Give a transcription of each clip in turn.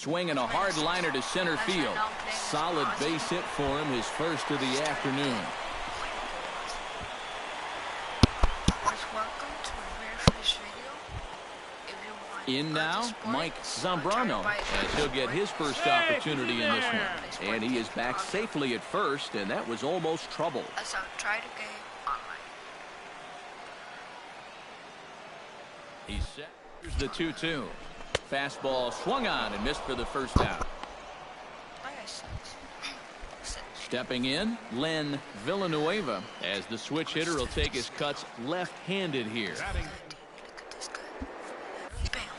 Swinging a hard liner to center field. Solid base hit for him, his first of the afternoon. In now, Mike Zambrano, as he'll get his first opportunity in this one. And he is back safely at first, and that was almost trouble. He's set. Here's the 2-2. Fastball swung on and missed for the first out. Stepping in, Len Villanueva, as the switch hitter will take his cuts left-handed here.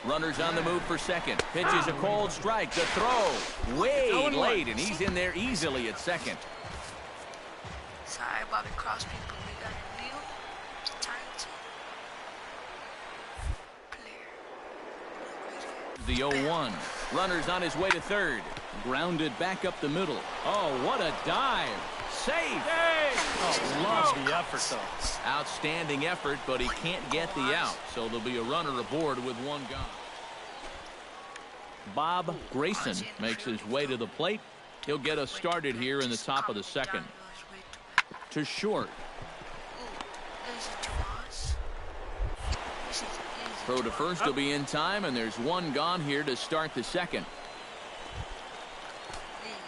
Runners on the move for second. Pitches a cold strike. The throw way late, and he's in there easily at second. Sorry, Bobby Crosby, but we got a new talented player. The 0-1. Runners on his way to third. Grounded back up the middle. Oh, what a dive. Safe. Oh, love the effort, though. Outstanding effort, but he can't get the out. So there'll be a runner aboard with one gone. Bob Grayson makes his way to the plate. He'll get us started here in the top of the second. To short. Throw to first will be in time, and there's one gone here to start the second.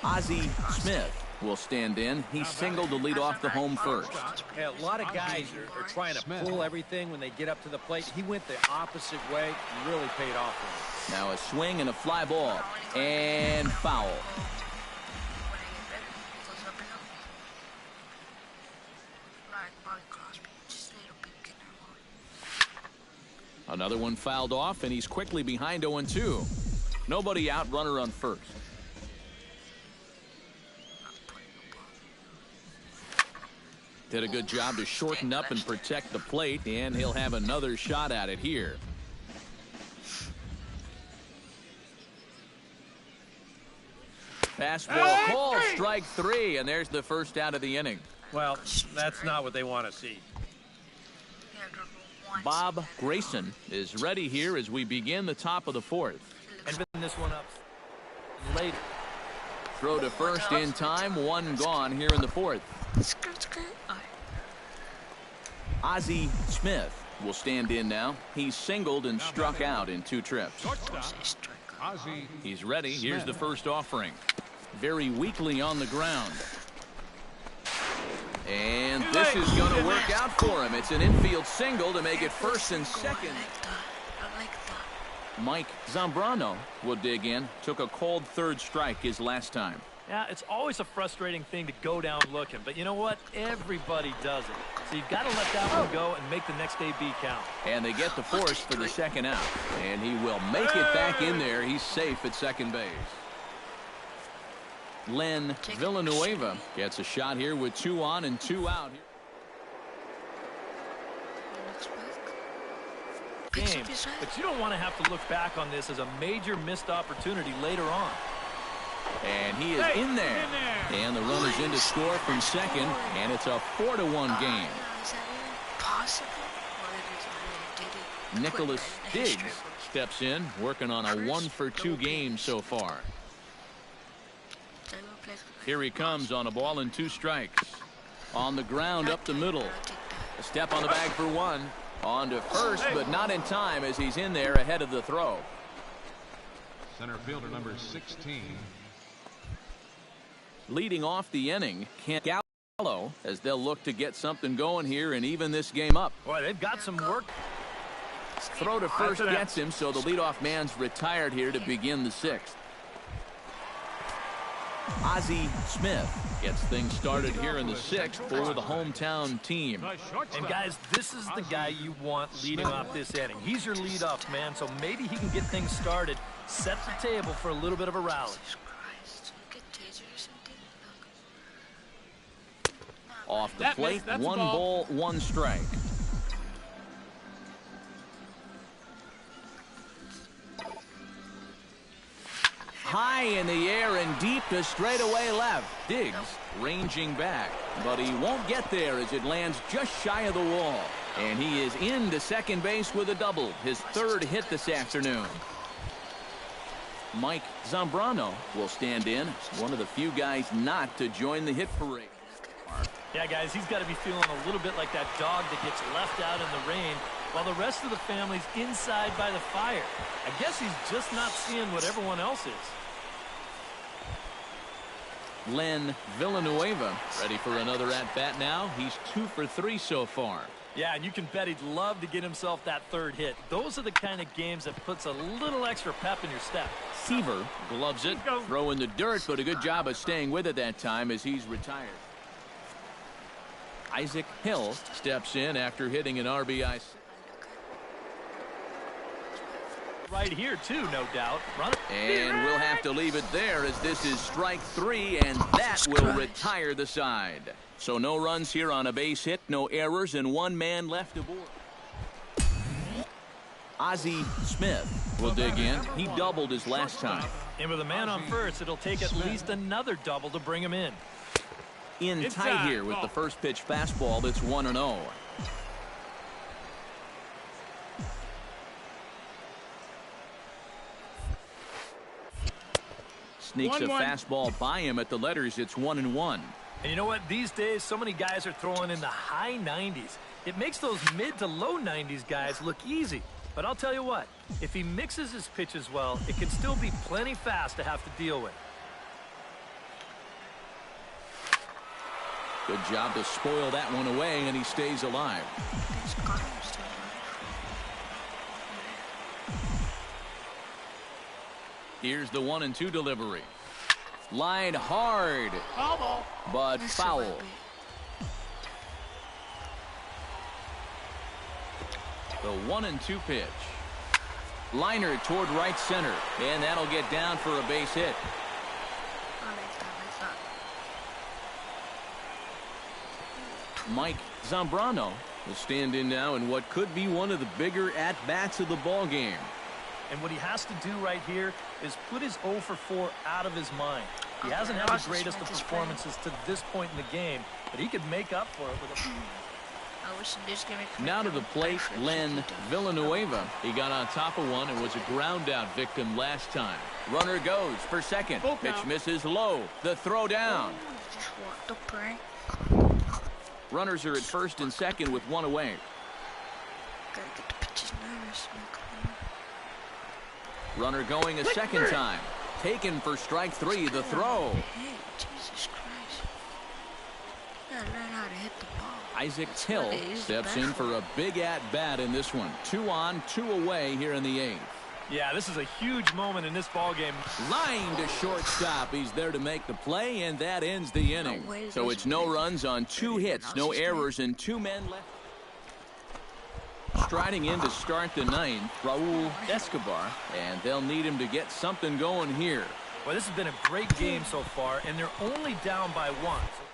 Ozzie Smith will stand in. He singled to lead off the home first. Yeah, a lot of guys are trying to pull everything when they get up to the plate. He went the opposite way and really paid off for him. Now a swing and a fly ball. And foul. Another one fouled off, and he's quickly behind 0-2. Nobody out, runner on first. Did a good job to shorten up and protect the plate, and he'll have another shot at it here. Fastball call, strike three, and there's the first out of the inning. Well, that's not what they want to see. Bob Grayson is ready here as we begin the top of the fourth. And this one up later. Throw to first in time, one gone here in the fourth. Ozzie Smith will stand in now. He's singled and struck out in 2 trips. He's ready. Here's the first offering. Very weakly on the ground. And this is going to work out for him. It's an infield single to make it first and second. Mike Zambrano will dig in. Took a cold third strike his last time. Yeah, it's always a frustrating thing to go down looking, but you know what? Everybody does it. So you've got to let that one go and make the next AB count. And they get the force for the second out. And he will make it back in there. He's safe at second base. Len Villanueva gets a shot here with 2 on and 2 out. Game, but you don't want to have to look back on this as a major missed opportunity later on. And he is in there. And the runner's in to score from second, and it's a 4-1 game. Nicholas Diggs steps in, working on a 1-for-2 game so far. Here he comes on a ball and 2 strikes. On the ground up the middle. A step on the bag for 1. On to first, but not in time as he's in there ahead of the throw. Center fielder number 16. Leading off the inning, Kent Gallo, as they'll look to get something going here and even this game up. Boy, they've got some work. Throw to first gets him, so the leadoff man's retired here to begin the 6th. Ozzie Smith gets things started here in the 6th for the hometown team. And guys, this is the guy you want leading off this inning. He's your leadoff man, so maybe he can get things started, set the table for a little bit of a rally. Off the plate, 1 ball, 1 strike. High in the air and deep to straightaway left. Diggs ranging back, but he won't get there as it lands just shy of the wall. And he is into second base with a double, his 3rd hit this afternoon. Mike Zambrano will stand in, one of the few guys not to join the hit parade. Yeah, guys, he's got to be feeling a little bit like that dog that gets left out in the rain while the rest of the family's inside by the fire. I guess he's just not seeing what everyone else is. Len Villanueva ready for another at-bat now. He's 2 for 3 so far. Yeah, and you can bet he'd love to get himself that third hit. Those are the kind of games that puts a little extra pep in your step. Seaver gloves it, throw in the dirt, but a good job of staying with it that time as he's retired. Isaac Hill steps in after hitting an RBI. Right here, too, no doubt. And we'll have to leave it there as this is strike 3, and that will retire the side. So no runs here on a base hit, no errors, and 1 man left aboard. Ozzie Smith will dig in. He doubled his last time. And with a man on first, it'll take at least another double to bring him in. In tight here with the first pitch fastball that's 1-0. Sneaks a fastball by him at the letters. It's 1-1. And you know what? These days, so many guys are throwing in the high 90s. It makes those mid to low 90s guys look easy. But I'll tell you what, if he mixes his pitches well, it can still be plenty fast to have to deal with. Good job to spoil that one away, and he stays alive. Here's the 1-2 delivery. Line hard, but foul. The 1-2 pitch. Liner toward right center, and that'll get down for a base hit. Mike Zambrano will stand in now in what could be one of the bigger at-bats of the ball game. And what he has to do right here is put his 0 for 4 out of his mind. He hasn't had the greatest of performances to this point in the game, but he could make up for it with a... Now to the plate, Len Villanueva. He got on top of one and was a ground out victim last time. Runner goes for second. Pitch misses low. The throw down. Runners are at first and second with 1 away. Runner going a second time. Taken for strike 3. The throw. Hey, Jesus Christ. Gotta learn how to hit the ball. Isaac Hill steps in for a big at-bat in this one. 2 on, 2 away here in the 8th. Yeah, this is a huge moment in this ball game. Line to shortstop. He's there to make the play, and that ends the inning. So it's no runs on 2 hits, no errors, and 2 men left. Striding in to start the 9th, Raul Escobar, and they'll need him to get something going here. Well, this has been a great game so far, and they're only down by 1. So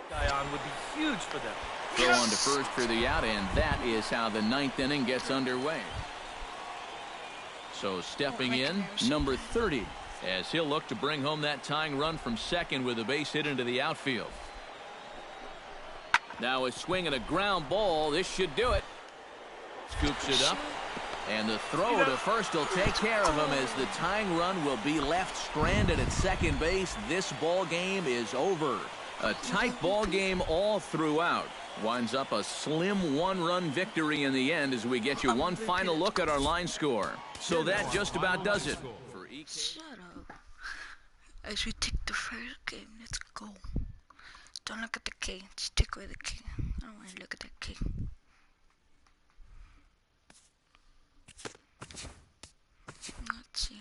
guy on would be huge for them. Throw on to first for the out, and that is how the 9th inning gets underway. So stepping in, number 30, as he'll look to bring home that tying run from second with a base hit into the outfield. Now a swing and a ground ball. This should do it. Scoops it up, and the throw to first will take care of him as the tying run will be left stranded at second base. This ball game is over. A tight ball game all throughout. Winds up a slim 1-run victory in the end as we get you one final look at our line score. So that just about does it. Shut up. As we take the first game, let's go. Don't look at the K. Just take away the K. I don't want to look at that K. Let's see.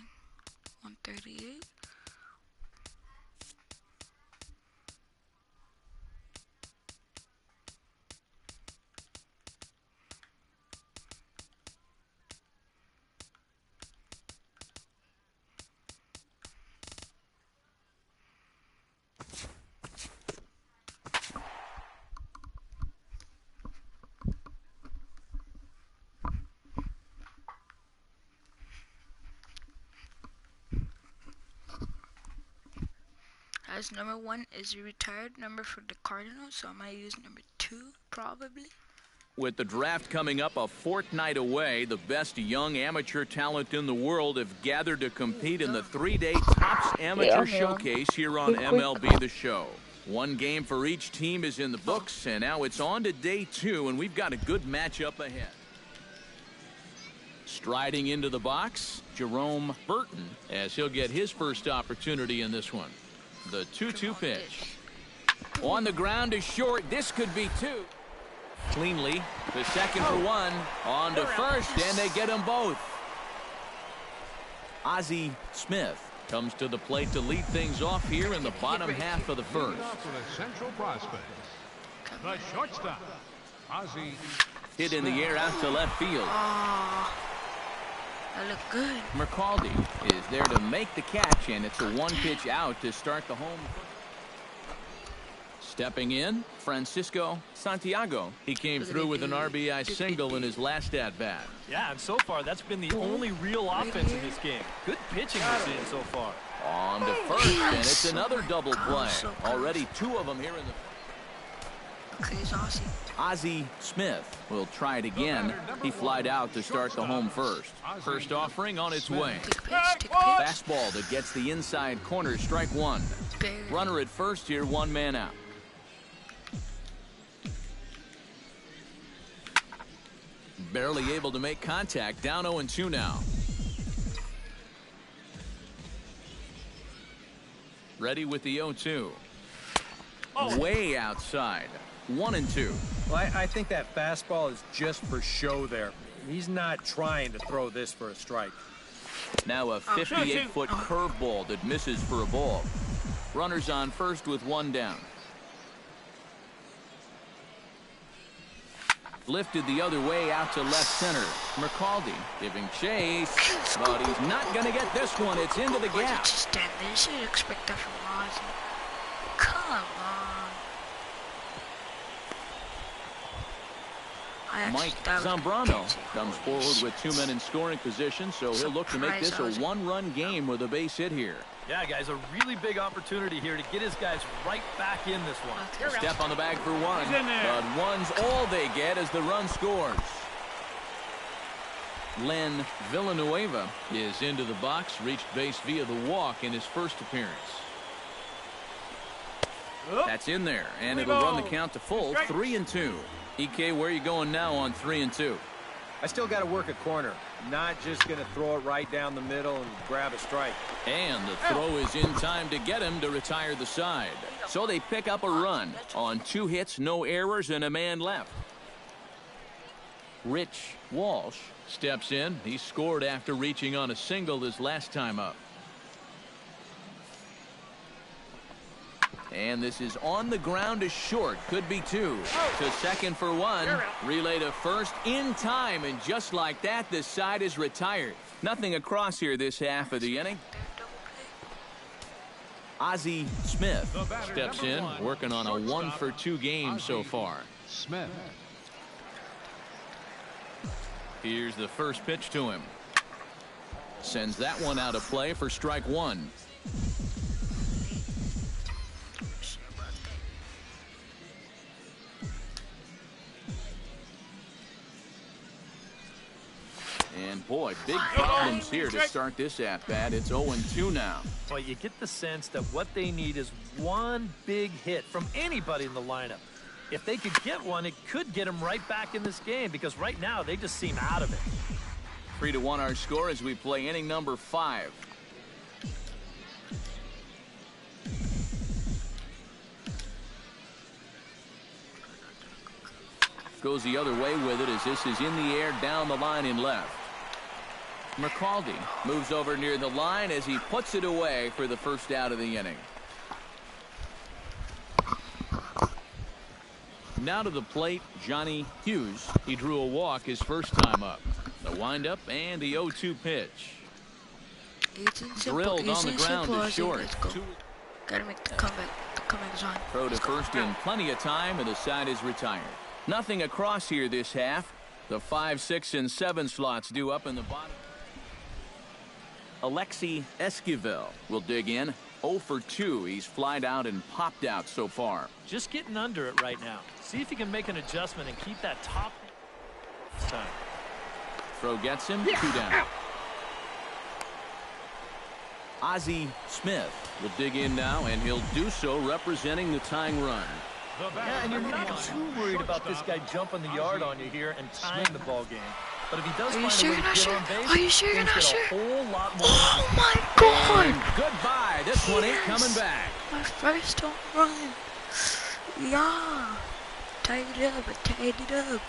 138. As number 1 is a retired number for the Cardinals, so I might use number 2 probably. With the draft coming up a fortnight away, the best young amateur talent in the world have gathered to compete in the 3-day Topps Amateur Showcase here on MLB The Show. One game for each team is in the books, and now it's on to day 2, and we've got a good matchup ahead. Striding into the box, Jerome Burton, as he'll get his first opportunity in this one. The 2-2 pitch. On the ground is short. This could be 2. Cleanly, the second for 1. On to first, and they get them both. Ozzie Smith comes to the plate to lead things off here in the bottom half of the first. For the Central Prospects, the shortstop, Ozzie. Hit in the air out to left field. That looked good. McCaldy is there to make the catch, and it's a 1-pitch out to start the home. Stepping in, Francisco Santiago. He came through with an RBI single in his last at-bat. Yeah, and so far, that's been the only real offense in this game. Good pitching we're seeing so far. On to first, and it's another double play. Already 2 of them here in the... Okay, it's Ozzie. Ozzie Smith will try it again. He flied out to start the home first. First offering on its way. Take a pitch, take a pitch. Fastball that gets the inside corner, strike 1. Runner at first here, 1 man out. Barely able to make contact, down 0-2 now. Ready with the 0-2. Way outside. 1-2. Well, I think that fastball is just for show there. He's not trying to throw this for a strike. Now a 58-foot curveball that misses for a ball. Runners on first with 1 down. Lifted the other way out to left center. McCaldy giving chase, but he's not going to get this one. It's into the gap. Stand there. You should expect that from Ozzie. Come on. Mike Zambrano comes forward with 2 men in scoring position, so he'll look to make this a 1-run game with a base hit here. Yeah, guys, a really big opportunity here to get his guys right back in this one. Step on the bag for 1, but 1's all they get as the run scores. Len Villanueva is into the box, reached base via the walk in his first appearance. That's in there, and it'll run the count to full, 3-2. EK, where are you going now on 3-2? I still got to work a corner. Not just going to throw it right down the middle and grab a strike. And the throw is in time to get him to retire the side. So they pick up a run on 2 hits, no errors, and a man left. Rich Walsh steps in. He scored after reaching on a single his last time up. And this is on the ground to short. Could be 2. To second for 1. Relay to first in time. And just like that, this side is retired. Nothing across here this half of the inning. Ozzie Smith steps in, working on a 1-for-2 game so far. Smith. Here's the first pitch to him. Sends that one out of play for strike 1. And boy, big problems here to start this at-bat. It's 0-2 now. Well, you get the sense that what they need is 1 big hit from anybody in the lineup. If they could get one, it could get them right back in this game, because right now they just seem out of it. 3-1 our score as we play inning number 5. Goes the other way with it as this is in the air down the line in left. McCaldy moves over near the line as he puts it away for the first out of the inning. Now to the plate, Johnny Hughes. He drew a walk his first time up. The windup and the 0-2 pitch. Drilled on the ground to short. Gotta make the comeback. The comeback's on. Throw to first in plenty of time, and the side is retired. Nothing across here this half. The 5, 6, and 7 slots due up in the bottom. Alexi Esquivel will dig in. 0-for-2. He's flied out and popped out so far. Just getting under it right now. See if he can make an adjustment and keep that top next time. Throw gets him, 2 down. Ozzie Smith will dig in now, and he'll do so representing the tying run. Yeah, and you're not too worried about this guy jumping the yard on you here and tying the ball game. But if he does find a way to get on base, are you sure you're not things sure? get a whole lot more. Oh my God! And goodbye. This one ain't coming back. My first home run. Yeah. Tied it up. I tied it up.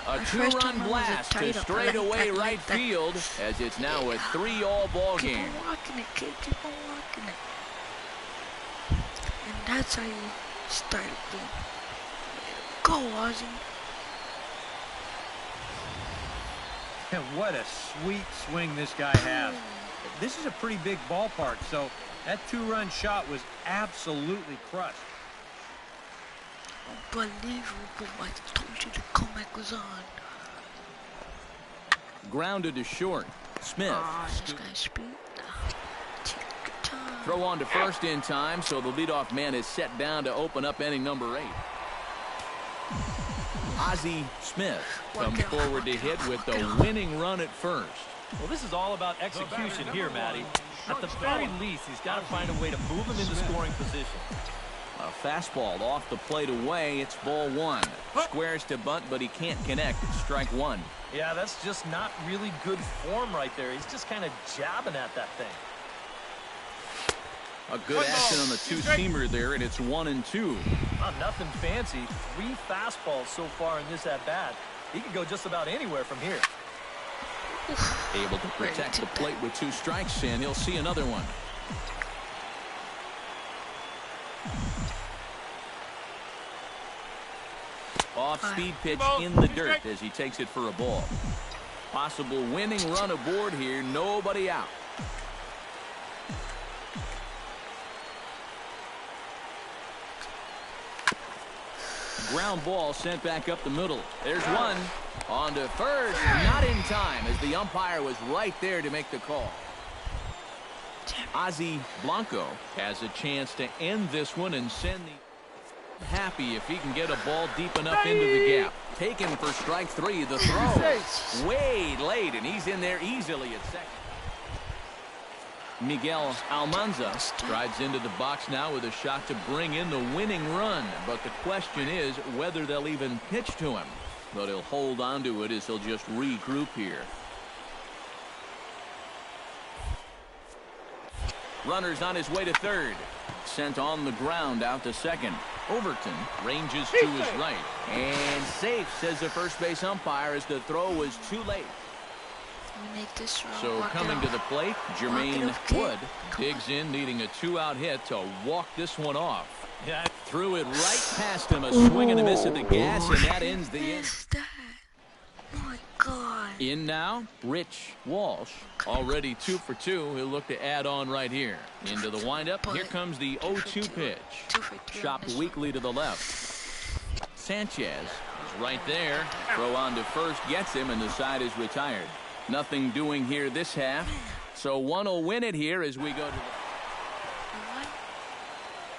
A 2-run blast to straightaway right field, as it's now a 3-all ball game. Keep on walking it, kid. Keep on walking it. And that's how you start a game. Go, Ozzie. And what a sweet swing this guy has. This is a pretty big ballpark, so that 2-run shot was absolutely crushed. Unbelievable. I told you the comeback was on. Grounded to short. Smith. This guy's speed. Take your time. Throw on to first in time, so the leadoff man is set down to open up inning number 8. Ozzie Smith comes forward to hit with the winning run at first. Well, this is all about execution here, Matty. At the very least, he's got to find a way to move him into scoring position. A fastball off the plate away. It's ball 1. Squares to bunt, but he can't connect. It's strike 1. Yeah, that's just not really good form right there. He's just kind of jabbing at that thing. A good action on the 2-seamer there, and it's 1-2. Nothing fancy. 3 fastballs so far in this at-bat. He could go just about anywhere from here. Able to protect the plate with 2 strikes, and he'll see another one. Off-speed pitch in the dirt as he takes it for a ball. Possible winning run aboard here. Nobody out. Ground ball sent back up the middle. There's one. On to first. Not in time, as the umpire was right there to make the call. Ozzie Blanco has a chance to end this one and send the... Happy if he can get a ball deep enough into the gap. Taken for strike 3. The throw way late, and he's in there easily at second. Miguel Almanza drives into the box now with a shot to bring in the winning run. But the question is whether they'll even pitch to him. But he'll hold on to it as he'll just regroup here. Runner's on his way to third. Sent on the ground out to second. Overton ranges to his right. And safe, says the first base umpire, as the throw was too late. So coming to the plate, Jermaine Wood digs in, needing a 2-out hit to walk this one off. Yeah, threw it right past him, a swing and a miss at the gas, and that ends the inning. My God. In now, Rich Walsh, already 2 for 2. He'll look to add on right here. Into the windup, here comes the 0-2 pitch. Chopped weakly to the left. Sanchez is right there. Throw on to first, gets him, and the side is retired. Nothing doing here this half. So one will win it here as we go to the...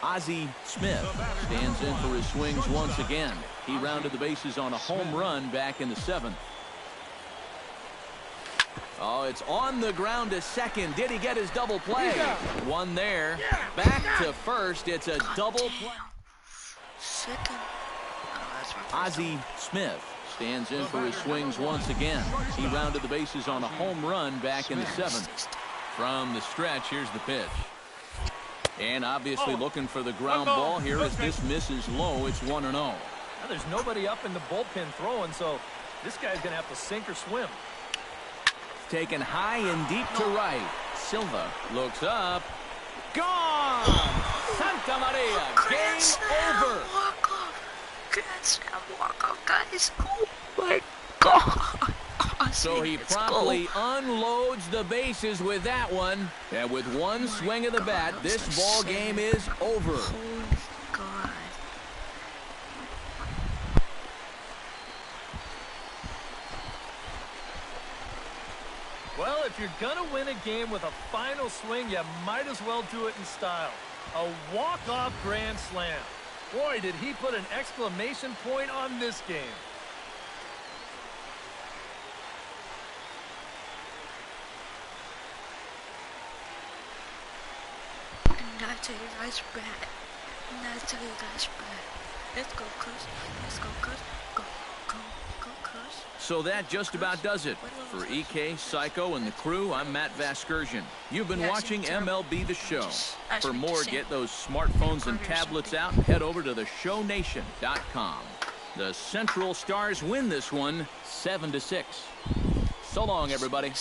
Ozzie Smith stands in for his swings once again. He rounded the bases on a home run back in the 7th. Oh, it's on the ground to second. Did he get his double play? One there. Back to first. It's a double play. Second. Ozzie Smith stands in for his swings once again. He rounded the bases on a home run back in the 7th. From the stretch, here's the pitch. And obviously looking for the ground ball here as this misses low. It's 1-0. Now, there's nobody up in the bullpen throwing, so this guy's going to have to sink or swim. Taken high and deep to right. Silva looks up. Gone! Santa Maria. Game over. Grand Slam walk-off, guys. Oh, my God. So he promptly unloads the bases with that one. And with one swing of the bat, this ball game is over. Holy God. Well, if you're going to win a game with a final swing, you might as well do it in style. A walk-off grand slam. Boy, did he put an exclamation point on this game. That's a nice bat. That's a nice bat. Let's go, cuz. Let's go, cuz. Go, go, go, cuz. So that just about does it. For EK, Psycho, and the crew, I'm Matt Vasgersian. You've been watching MLB The Show. For more, get those smartphones and tablets out and head over to theshownation.com. The Central Stars win this one 7-6. So long, everybody.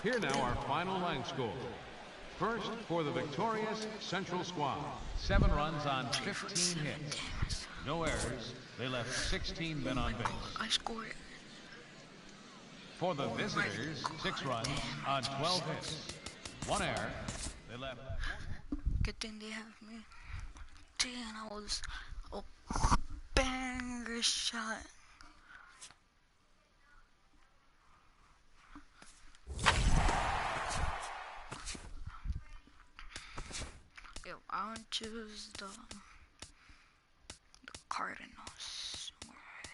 Here now our final line score. First, for the victorious Central squad, 7 runs on 15 hits. No errors. They left 16 men on base. I scored. For the visitors, 6 runs on 12 hits. 1 error. They left. Good thing they have me. Damn, I was a banger shot. Yo, I want to choose the Cardinals. Where are they?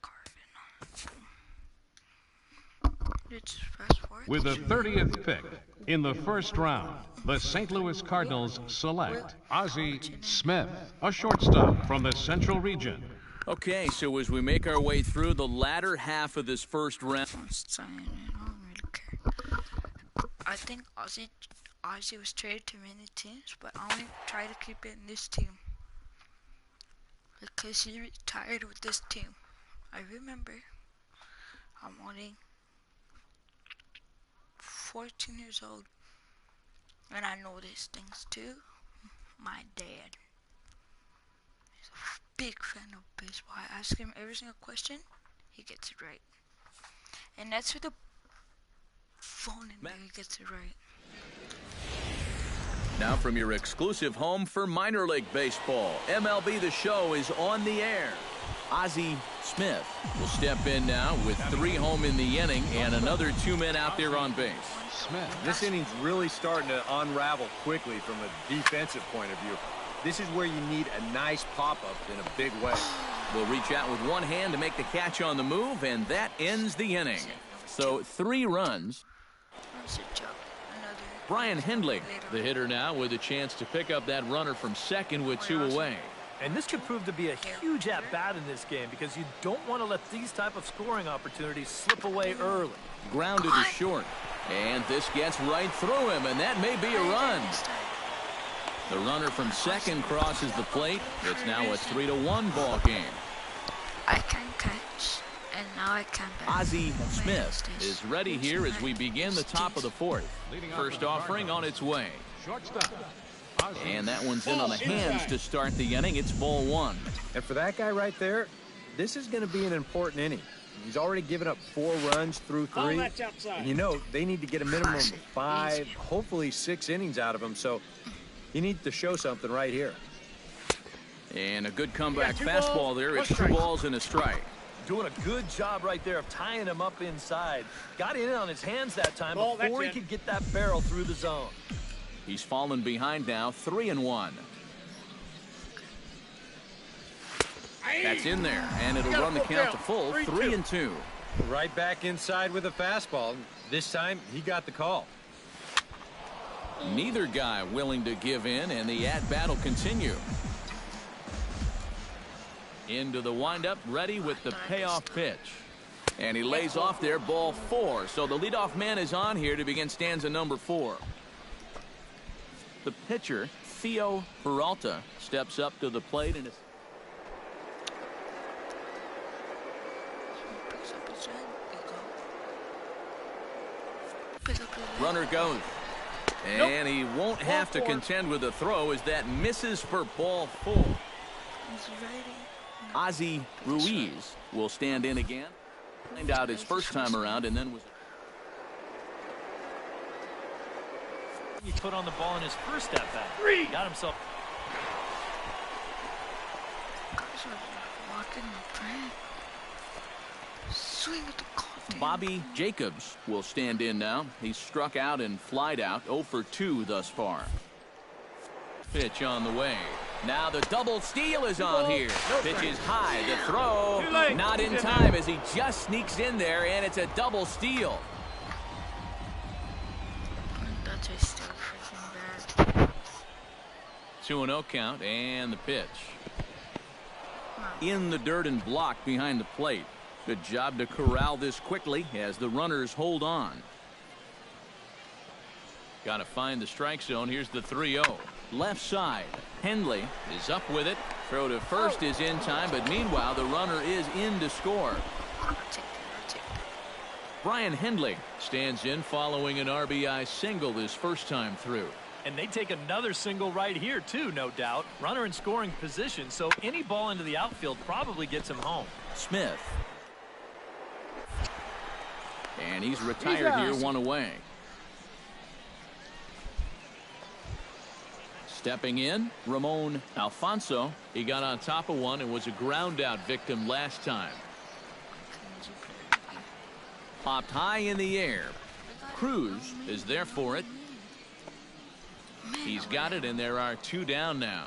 Cardinals. It's fast forward. With the 30th pick in the first round, the St. Louis Cardinals select Ozzie Smith, a shortstop from the Central Region. Okay, so as we make our way through the latter half of this first round. I don't really care. I think Ozzie was traded to many teams, but I want to try to keep it in this team. Because he retired with this team. I remember I'm only 14 years old. And I know these things too. My dad is a big fan of baseball. I ask him every single question. He gets it right. And that's with the phone in there. He gets it right. Now from your exclusive home for minor league baseball, MLB The Show is on the air. Ozzie Smith will step in now with 3 home in the inning and another 2 men out there on base. Smith. This inning's really starting to unravel quickly from a defensive point of view. This is where you need a nice pop-up in a big way. Will reach out with one hand to make the catch on the move, and that ends the inning. So 3 runs. Brian Hendley, the hitter now, with a chance to pick up that runner from second with 2 away. And this could prove to be a huge at-bat in this game because you don't want to let these type of scoring opportunities slip away early. Grounded to short. And this gets right through him, and that may be a run. The runner from second crosses the plate. It's now a 3-1 ball game. I can catch, and now I can bat. Ozzie Smith is ready here as we begin the top of the 4th. First offering on its way. And that one's in on the hands to start the inning. It's ball 1. And for that guy right there, this is going to be an important inning. He's already given up 4 runs through 3. And you know, they need to get a minimum of 5, hopefully 6 innings out of him. So he needs to show something right here. And a good comeback fastball there. It's 2 balls and a strike. Doing a good job right there of tying him up inside. Got in on his hands that time before he could get that barrel through the zone. He's fallen behind now, 3-1. That's in there, and it'll run the count to full, 3-2. Right back inside with a fastball. This time, he got the call. Neither guy willing to give in, and the at-bat will continue. Into the windup, ready with the payoff pitch. And he lays off there, ball 4. So the leadoff man is on here to begin stanza number 4. The pitcher, Theo Peralta, steps up to the plate and is... Runner goes. And he won't have to contend with the throw as that misses for ball 4. Ozzie Ruiz will stand in again. Find out his first time around and then was... He put on the ball in his first at bat. Got himself. Bobby Jacobs will stand in now. He's struck out and flied out, 0 for 2 thus far. Pitch on the way. Now the double steal is on here. Pitch is high. The throw not in time as he just sneaks in there, and it's a double steal. Tastes so freaking bad. 2-0 count and the pitch. In the dirt and blocked behind the plate. Good job to corral this quickly as the runners hold on. Got to find the strike zone. Here's the 3-0. Left side. Hendley is up with it. Throw to first is in time, but meanwhile the runner is in to score. I'll take that. Brian Hendley stands in following an RBI single his first time through. And they take another single right here too, no doubt. Runner in scoring position, so any ball into the outfield probably gets him home. Smith. And he's retired here, one away. Stepping in, Ramon Alfonso. He got on top of one and was a ground out victim last time. Popped high in the air. Cruz is there for it. He's got it, and there are 2 down now.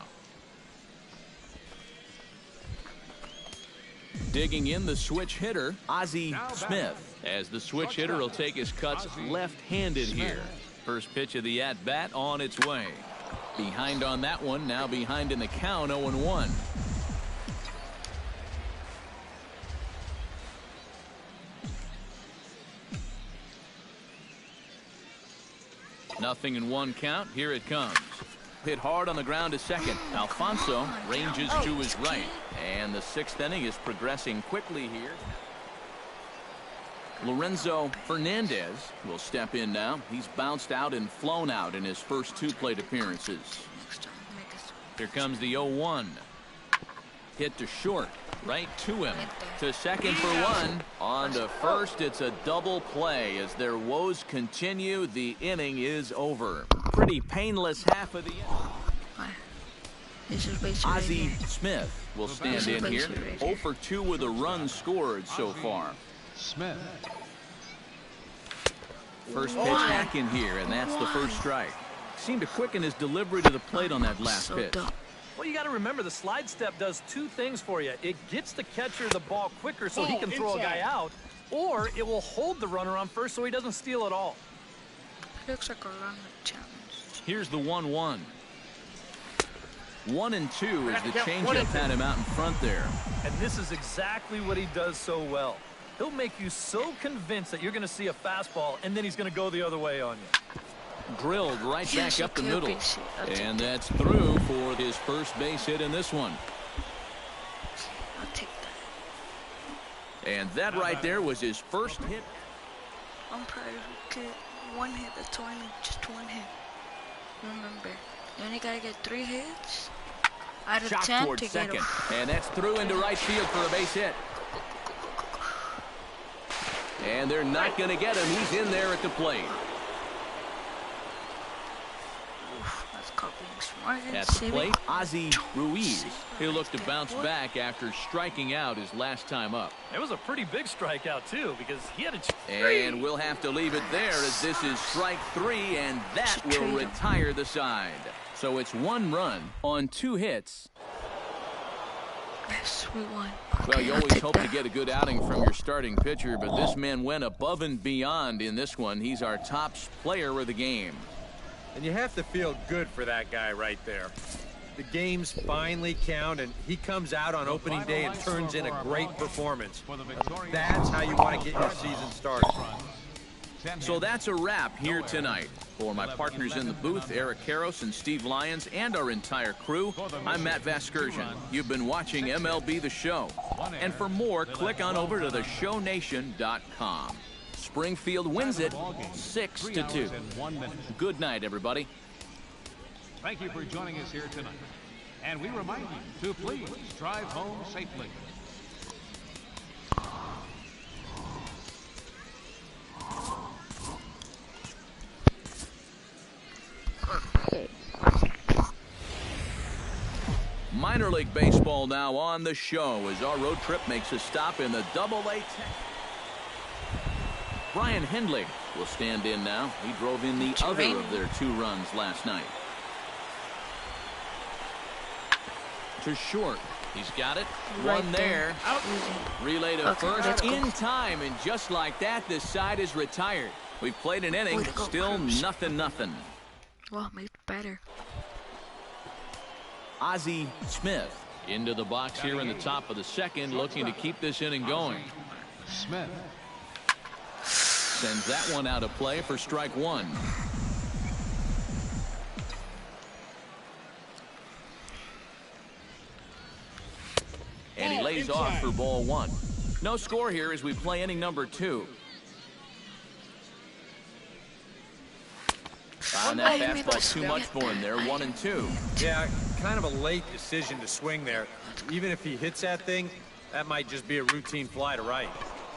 Digging in the switch hitter, Ozzie Smith, as the switch hitter will take his cuts left-handed here. First pitch of the at-bat on its way. Behind on that one, now behind in the count, 0-1. Nothing in 1 count. Here it comes. Hit hard on the ground to second. Alfonso ranges to his right. And the 6th inning is progressing quickly here. Lorenzo Fernandez will step in now. He's bounced out and flown out in his first 2 plate appearances. Here comes the 0-1. Hit to short. Right to him. To second for 1. On to first. It's a double play as their woes continue. The inning is over. Pretty painless half of the inning. Ozzie Smith will stand in here. 0 for 2 with a run scored so far. Smith. First pitch back in here, and that's the first strike. Seemed to quicken his delivery to the plate on that last pitch. Well, you got to remember the slide step does 2 things for you. It gets the catcher the ball quicker so he can throw a guy out, or it will hold the runner on first so he doesn't steal it all. Looks like a run challenge. Here's the 1-1. 1 and 2 as the changeup had him out in front there. And this is exactly what he does so well. He'll make you so convinced that you're going to see a fastball, and then he's going to go the other way on you. Drilled right back up the middle. And that's through for his first base hit in this one. I'll take that. And that right there was his first hit. I'm proud of you, kid. 1 hit, that's all I need. Just 1 hit. Remember, you only gotta get 3 hits out of 10 towards to second. get a... And that's through into right field for a base hit. And they're not going to get him. He's in there at the plate. That's called being smart. At the plate, Ozzie Ruiz. He'll look to bounce back after striking out his last time up. It was a pretty big strikeout, too, because he had a... And we'll have to leave it there as this is strike 3, and that will retire the side. So it's 1 run on 2 hits. Yes, we won. Well, you always hope to get a good outing from your starting pitcher, but this man went above and beyond in this one. He's our top player of the game. And you have to feel good for that guy right there. The games finally count, and he comes out on opening day and turns in a great performance. That's how you want to get your season started. So that's a wrap here tonight. For my partners in the booth, Eric Karros and Steve Lyons, and our entire crew, I'm Matt Vasgersian. You've been watching MLB The Show. And for more, click on over to theshownation.com. Springfield wins it 6-2. Good night, everybody. Thank you for joining us here tonight. And we remind you to please drive home safely. Minor League Baseball now on the show as our road trip makes a stop in the Double-A. Brian Hendley will stand in now. He drove in the other of their 2 runs last night. To short. He's got it. One there. Relay to first in time, and just like that, this side is retired. We've played an inning, still nothing. Well, made better. Ozzie Smith into the box here in the top of the second, looking to keep this inning going. Smith. Sends that one out of play for strike one. And he lays off for ball one. No score here as we play inning number 2. On that fastball, too much for him there, 1-2. Yeah, kind of a late decision to swing there. Even if he hits that thing, that might just be a routine fly to right.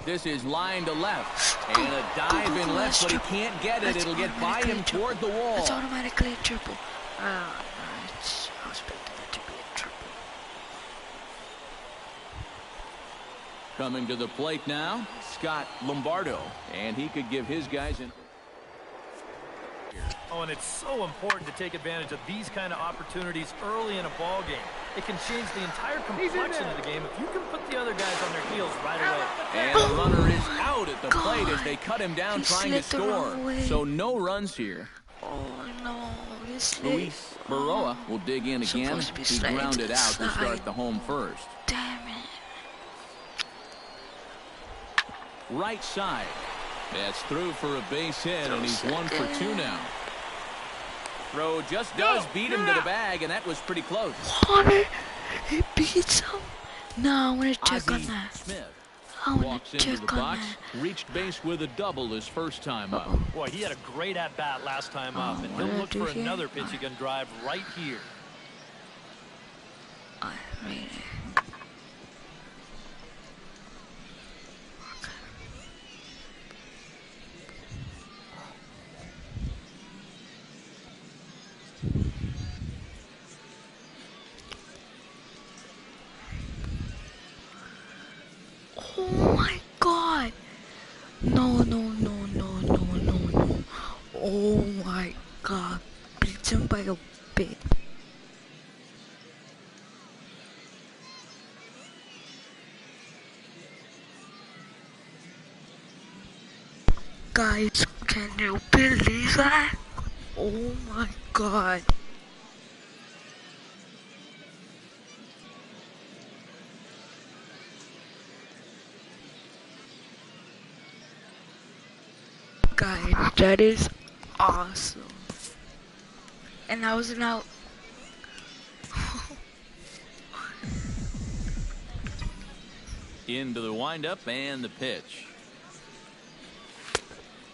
This is line to left. And a dive in left, but he can't get it. It'll get by him toward the wall. It's automatically a triple. I was expecting it to be a triple. Coming to the plate now, Scott Lombardo. And he could give his guys an... Oh, and it's so important to take advantage of these kind of opportunities early in a ball game. It can change the entire complexion of the game if you can put the other guys on their heels right away. And the runner is out at the plate as they cut him down trying to score. So no runs here. Oh no, Luis Baroa will dig in again. He grounded out to start the home first. Damn it. Right side. That's through for a base hit, and he's 1 for 2 now. Throw just does beat him to the bag, and that was pretty close. Water, it beats him. No, I want to check on Ozzie that. Smith I want walks to into check the on box, that. reached base with a double his first time up. Boy, he had a great at-bat last time up, and what he'll did I look do for here? another pitch he can drive right here. I made it. Oh my god. No. Oh my god. Beats him by a bit. Guys, can you believe that? Oh my god. Guys, that is awesome. And I was an out. Into the windup and the pitch.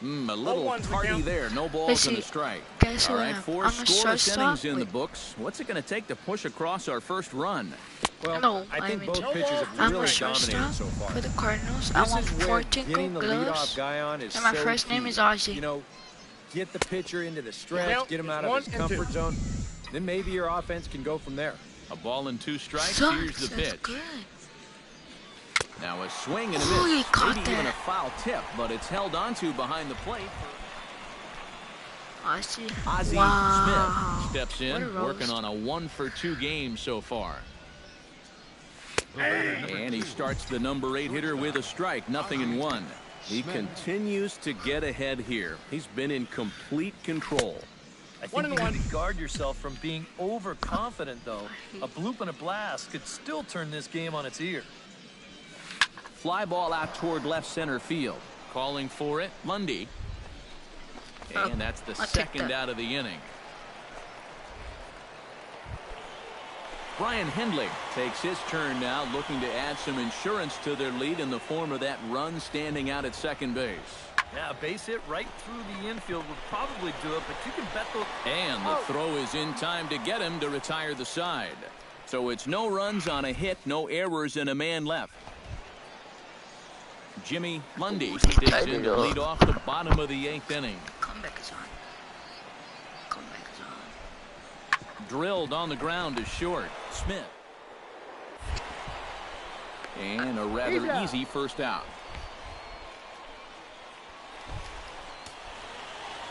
A little tardy there. No balls and a strike. Guess All what? right, 4 I'm a scoreless innings shortstop. in the books. What's it going to take to push across our first run? Well, No, I think I'm both in- pitchers have I'm really a dominated shortstop so far. for the Cardinals. I This want is where 14 getting gold the leadoff gloves. guy on is And my so first name key. is Ozzie. You know, get the pitcher into the stretch, Well, get him it's out of 1 his and 2. comfort zone. Then maybe your offense can go from there. A ball and 2 strikes. Sucks, Here's the that's pitch. good. Now a swing and a Oh, he miss. caught Maybe even a that. foul tip, but it's held onto behind the plate. Ozzie. Ozzie Wow. Smith steps What a in, roast. working on a 1 for 2 game so far. And he starts the number 8 hitter with a strike, 0-1. He continues to get ahead here. He's been in complete control. I think you need to guard yourself from being overconfident, though. A bloop and a blast could still turn this game on its ear. Fly ball out toward left center field. Calling for it, Lundy. And that's the I'll take second that. out of the inning. Brian Hindley takes his turn now, looking to add some insurance to their lead in the form of that run standing out at second base. Yeah, a base hit right through the infield would probably do it, but you can bet those... And the throw is in time to get him to retire the side. So it's no runs on a hit, no errors, and a man left. Jimmy Lundy digs in to lead off the bottom of the 8th inning. Comeback is on. Comeback is on. Drilled on the ground to short. Smith. And a rather easy first out.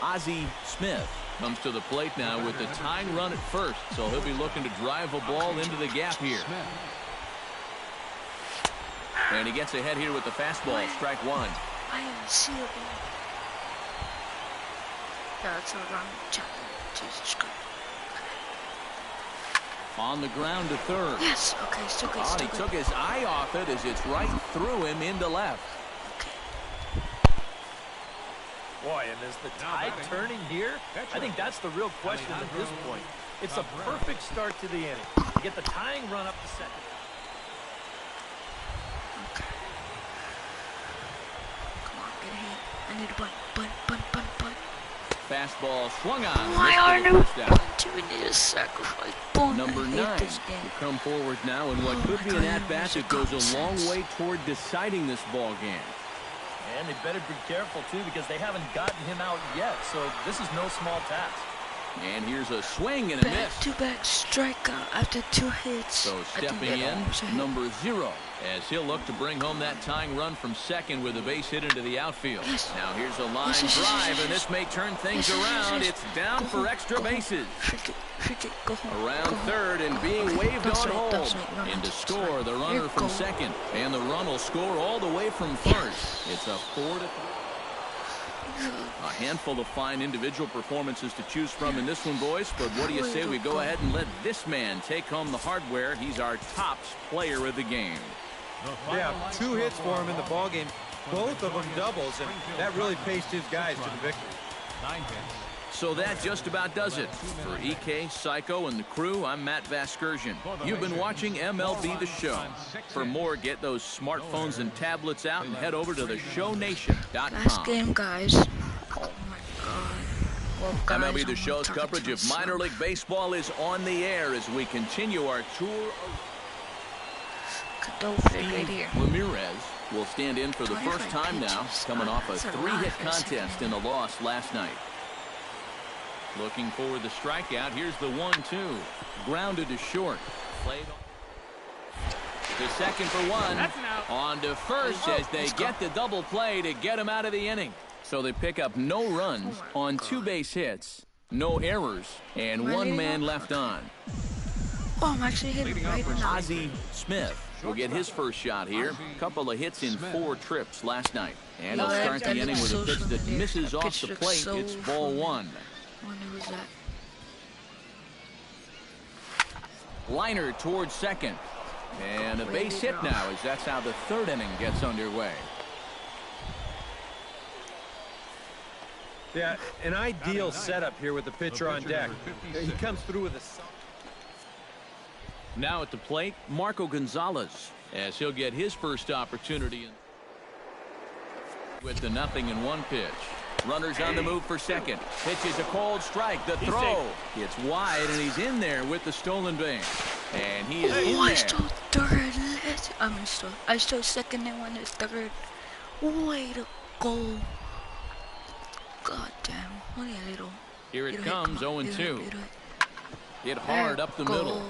Ozzie Smith comes to the plate now with the tying run at first, so he'll be looking to drive a ball into the gap here. And he gets ahead here with the fastball, strike 1. I didn't see the ball. Yeah, that's a wrong channel. Jesus Christ. On the ground to third. Yes, okay, still good. Oh, Still he good. took his eye off it as it's right through him into left. Okay. Boy, and is the tide turning here? I think that's the real question at this point. It's a perfect start to the inning. You get the tying run up to second. Okay. Come on, get a hit. I need a bunt. Fastball swung on. Why are Missed no for the first out. bunt? We need a sacrifice bunt. Number I hate 9 this game. will come forward now in what Oh could my be an God, at-bat that goes a long way toward deciding this ball game. And they better be careful, too, because they haven't gotten him out yet. So this is no small task. And here's a swing and a miss. Back-to-back strikeout after 2 hits. So I think stepping that in, was a hit. number 0, as he'll look to bring home that tying run from second with a base hit into the outfield. Yes. Now here's a line Yes, drive, and this may turn things around. It's down Go for home, extra go home. bases. Freak it, go home. Around go home, third and go being home. waved That's on right, hold. that's right. No, In to that's score right. the Here runner you from go. second. And the run will score all the way from first. It's a 4-3. A handful of fine individual performances to choose from in this one, boys. But what do you say we go ahead and let this man take home the hardware? He's our top player of the game. Yeah, 2 hits for him in the ball game. Both of them doubles, and that really paced his guys to the victory. 9 hits. So that just about does it. For EK, Psycho, and the crew, I'm Matt Vasgersian. You've been watching MLB The Show. For more, get those smartphones and tablets out and head over to theshownation.com. Last game, guys. Oh my God. Well, guys, MLB The I'm Show's talking coverage to of minor myself. league baseball is on the air as we continue our tour Don't of fit right here. Ramirez will stand in for the 25 first time now, pitches. coming off a That's a 3-hit lot for a contest second. in the loss last night. Looking for the strikeout. Here's the 1-2. Grounded to short. Played to second for one. On to first as they get the double play to get him out of the inning. So they pick up no runs on 2 base hits, no errors, and Am I 1 leading man off? left on. Oh, I'm actually hitting right now. Ozzie Smith will get his first shot here. Couple of hits in 4 trips last night. And he'll start the inning with a pitch that misses off the plate. It's ball 1. I wonder who's that. Liner towards second. And a base hit now as that's how the 3rd inning gets underway. Yeah, an ideal setup here with the pitcher on deck. He comes through with a... Now at the plate, Marco Gonzalez, as he'll get his first opportunity with the 0-1 pitch. Runners on the move for second. Pitches a cold strike. The throw. It's wide, and he's in there with the stolen base. And he is in Oh, I there. stole third. I stole second and one is third. Way to go. God damn. Only a little. Here it little hit. comes, Come on, 0-2. little hit. Hit hard up the middle.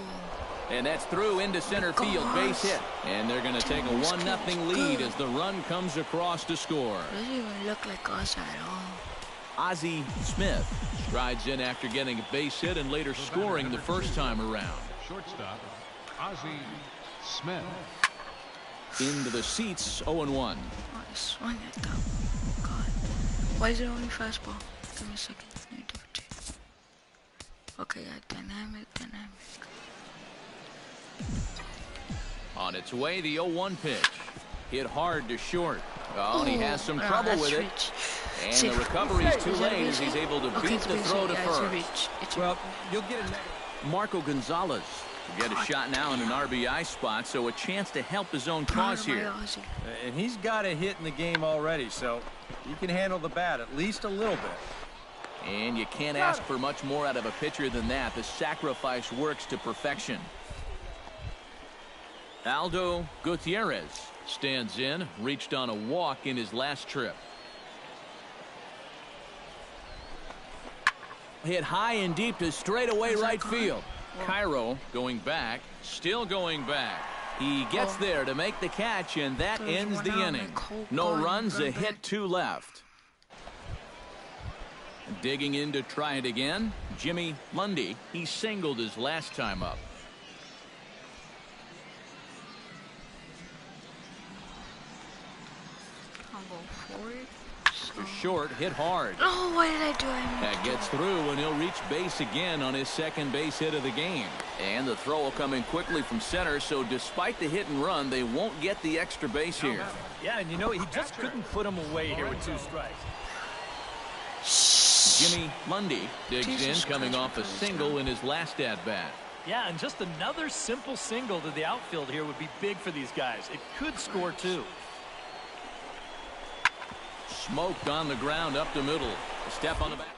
And that's through into center field. Base hit. And they're going to take a 1-0 lead as the run comes across to score. Doesn't even look like us at all. Ozzie Smith strides in after getting a base hit and later scoring the first time around. Shortstop, Ozzie Smith. Into the seats, 0-1. Oh, I swung at that. God. Why is it only fastball? Give me a second. Let me double check. Okay, yeah, dynamic. On its way, the 0-1 pitch. Hit hard to short. Oh, and he has some trouble that's with it. reach. And See, the recovery is too is that a late as reach? he's able to Okay, beat it's a the reach. throw to Yeah, it's a first. reach. It's a Well, you'll get a... Marco Gonzalez will get a shot now in an RBI spot, so a chance to help his own cause Proud of my here. Ozzie. And he's got a hit in the game already, so he can handle the bat at least a little bit. And you can't ask for much more out of a pitcher than that. The sacrifice works to perfection. Aldo Gutierrez stands in, reached on a walk in his last trip. Hit high and deep to straightaway right field. Cairo going back, still going back. He gets there to make the catch, and that There's ends one the out, inning. like, whole No gone, runs, a run hit, back. 2 left. Digging in to try it again, Jimmy Lundy. He singled his last time up. I'll go for it. So, To short, hit hard. Oh, why did I do it? That gets through, and he'll reach base again on his second base hit of the game. And the throw will come in quickly from center, so despite the hit and run, they won't get the extra base here. Yeah, and you know, he just couldn't put him away here with 2 strikes. Jimmy Lundy digs in, coming off a single in his last at-bat. Yeah, and just another simple single to the outfield here would be big for these guys. It could score 2. Smoked on the ground up the middle. A step on the back.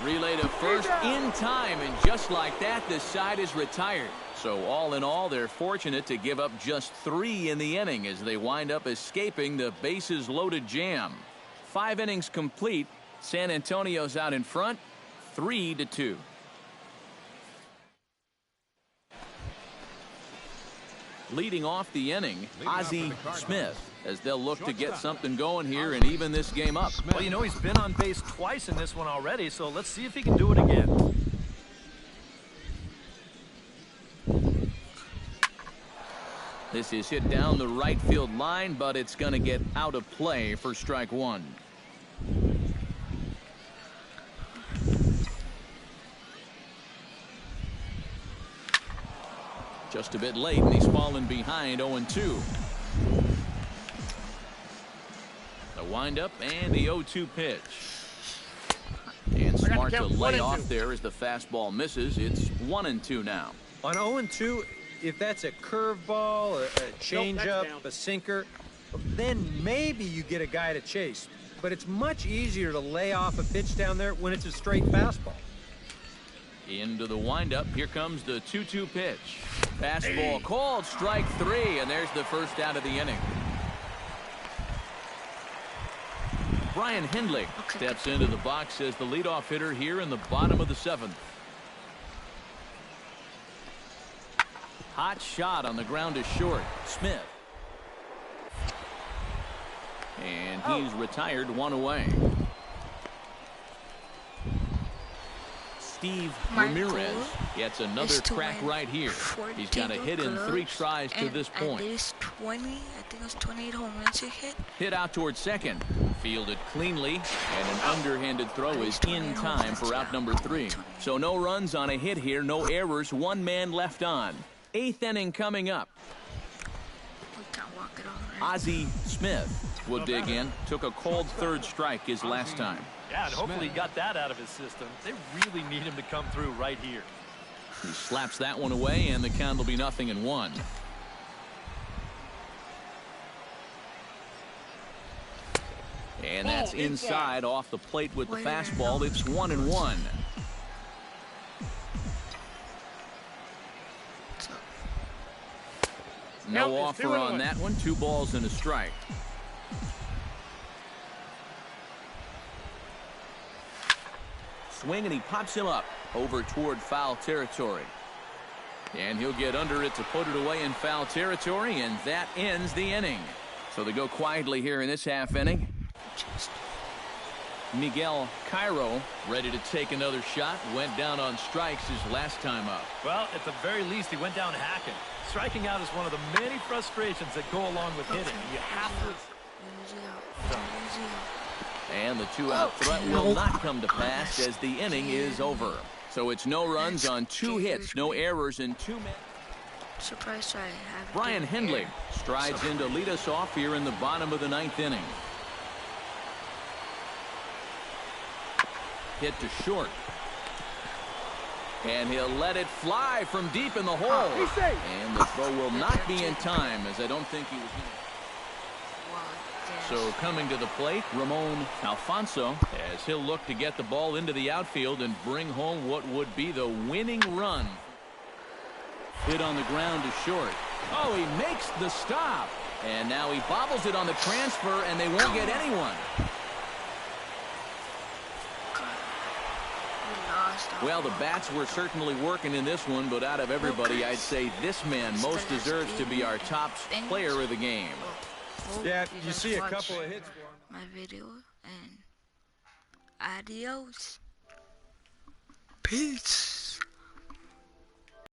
Relay to first in time, and just like that, the side is retired. So all in all, they're fortunate to give up just 3 in the inning as they wind up escaping the bases loaded jam. 5 innings complete. San Antonio's out in front, 3-2. Leading off the inning, Ozzie Smith, as they'll look to get something going here and even this game up. Well, you know, he's been on base twice in this one already, so let's see if he can do it again. This is hit down the right field line, but it's going to get out of play for strike 1. Just a bit late, and he's fallen behind 0-2. The windup and the 0-2 pitch. And smart to lay off there as the fastball misses. It's 1-2 now. On 0-2, if that's a curveball, a changeup, a sinker, then maybe you get a guy to chase. But it's much easier to lay off a pitch down there when it's a straight fastball. Into the windup. Here comes the 2-2 pitch. Fastball called, strike 3, and there's the first out of the inning. Brian Hindley steps into the box as the leadoff hitter here in the bottom of the 7th. Hot shot on the ground is short. Smith. And he's retired, 1 away. Steve Ramirez gets another crack right here. He's got a hit in 3 tries to this point. At least 20, I think it was 28 home runs he hit. Hit out towards second. Fielded cleanly, and an underhanded throw is in time for out number 3. So no runs on a hit here, no errors, 1 man left on. 8th inning coming up. Ozzie Smith will dig in. Took a cold 3rd strike his last time. Yeah, and hopefully he got that out of his system. They really need him to come through right here. He slaps that one away, and the count will be 0-1. And that's inside off the plate with the fastball. It's 1-1. No offer on that one. 2 balls and a strike. Swing, and he pops him up over toward foul territory. And he'll get under it to put it away in foul territory, and that ends the inning. So they go quietly here in this half inning. Miguel Cairo ready to take another shot. Went down on strikes his last time up. Well, at the very least, he went down hacking. Striking out is one of the many frustrations that go along with hitting. You have to. And the 2-out threat will not come to pass as the inning is over. So it's no runs on 2 hits, no errors in 2 men. Surprised I have. Brian Hindley strides in to lead us off here in the bottom of the 9th inning. Hit to short. And he'll let it fly from deep in the hole. And the throw will not be in time, as I don't think he was. So coming to the plate, Ramon Alfonso, as he'll look to get the ball into the outfield and bring home what would be the winning run. Hit on the ground to short. Oh, he makes the stop. And now he bobbles it on the transfer, and they won't get anyone. Well, the bats were certainly working in this one, but out of everybody, I'd say this man most deserves to be our top player of the game. Yeah, you see a couple of hits for him. My video, and adios. Peace.